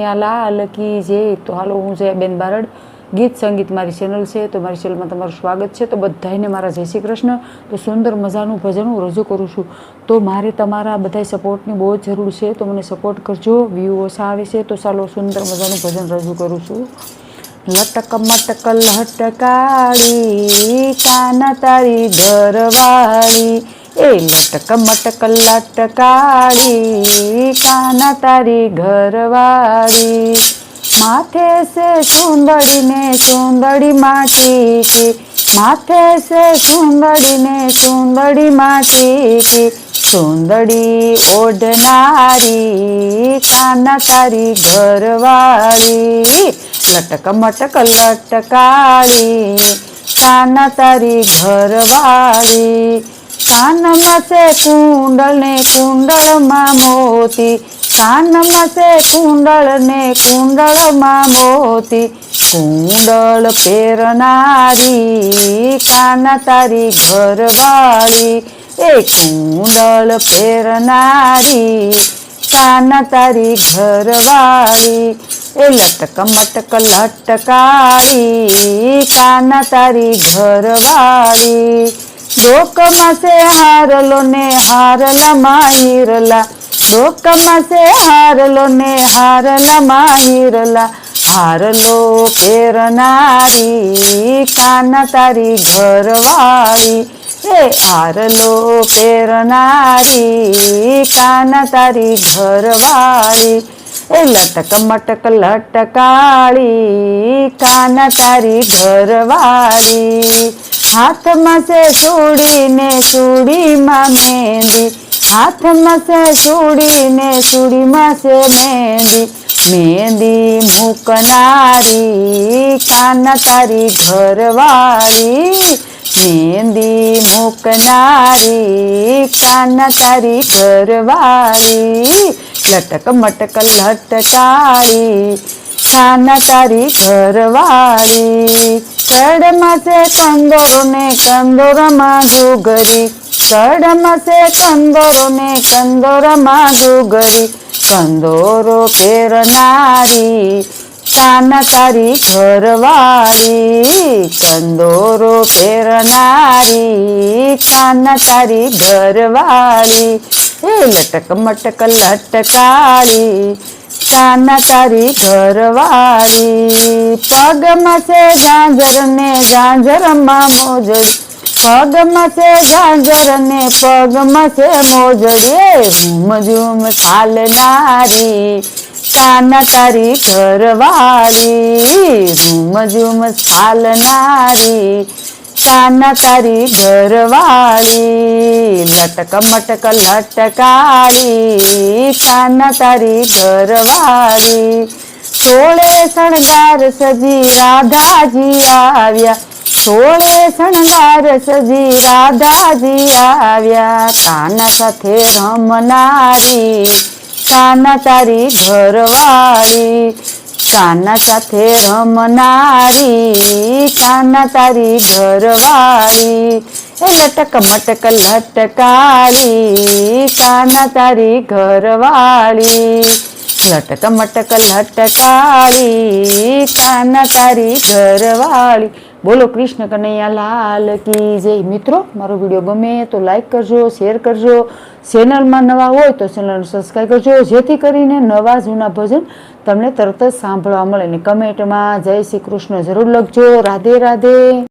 લાલ કી જય। તો હાલો હું જયાબેન બારડ, ગીત સંગીત મારી ચેનલ છે, તો મારી ચેનલમાં તમારું સ્વાગત છે। તો બધાને મારા જય શ્રી કૃષ્ણ। તો સુંદર મજાનું ભજન હું રજૂ કરું છું। તો મારે તમારા બધા સપોર્ટની બહુ જ જરૂર છે, તો મને સપોર્ટ કરજો। વ્યૂ ઓછા આવે છે, તો ચાલો સુંદર મજાનું ભજન રજૂ કરું છું। લટક મટક લટકાળી કાના તારી ઘરવાળી, એ લટક મટક લટકાળી કાના તારી ઘરવાળી। माथे से सुंदड़ी ने सुंदड़ी माटी की, माथे से सुंदड़ी ने सुंदड़ी माटी की, सुंदड़ी ओढ़नारी काना तारी घरवाली। लटक मटक लटकाली काना तारी घरवाली। कानमा से कुंडल ने कुंडल मां मोती, कानमा से कुंडल ने कुंडल मां मोती, कुंडल पेरनारी काना तारी घरवाली। ए कुंडल पेरनारी काना तारी घरवाली। ए लटक मटक लटकाली काना तारी घरवाली। डोकमा से हारलो ने हारला माहिरला, डोकमा से हारलो ने हारला माहिरला, हारलो पेरनारी काना तारी घरवाली। ए हारलो पेरनारी काना तारी घरवाली। ए लटक मटक लटकाली काना तारी घरवाली। हाथ में से चूड़ी ने चूड़ी मां मेहंदी, हाथ में से चूड़ी ने चूड़ी में से मेहंदी, मेहंदी मुकनारी काना तारी घरवाली। मेहंदी मुकनारी काना तारी घरवाली। लटक मटक लटकाली काना तारी घरवाली। कड़मा से कंदोरो ने कंदोर मां घुघरी, कड़मा से कंदोरो ने कंदोर मां घुघरी, कंदोरो पेरनारी काना तारी घरवाली। कंदोरो पेरनारी काना तारी घरवाली। ए लटक मटक लटकाली काना तारी घरवाली। पगमा से झांझर ने झांझर मां मोजड़ी, पगमा से झांझर ने पगमा से मोजड़ी, झूम झूम चालनारी काना तारी घरवाली। झूम झूम चालनारी काना तारी घरवाली। लटक मटक लटकाली काना तारी घरवाली। सोळे शणगार सजी राधाजी आव्या, सोळे शणगार सजी राधाजी आव्या, काना साथे रमनारी काना तारी घरवाली। काना साथे रमनारी काना तारी घरवाली। ए लटक मटक लटकाली काना तारी घरवाली। लटक मटक लटकाली काना तारी घरवाली। बोलो कृष्ण कन्हैया लाल की जय। मित्रों मारो विडियो गमे तो लाइक करजो, शेर करजो। चेनल में नवा होय तो चेनल सब्सक्राइब करजो, जेथी करीने नवा जूना भजन तमने तरत ज सांभळवा मळे। कमेंट में जय श्री कृष्ण जरूर लखजो। राधे राधे।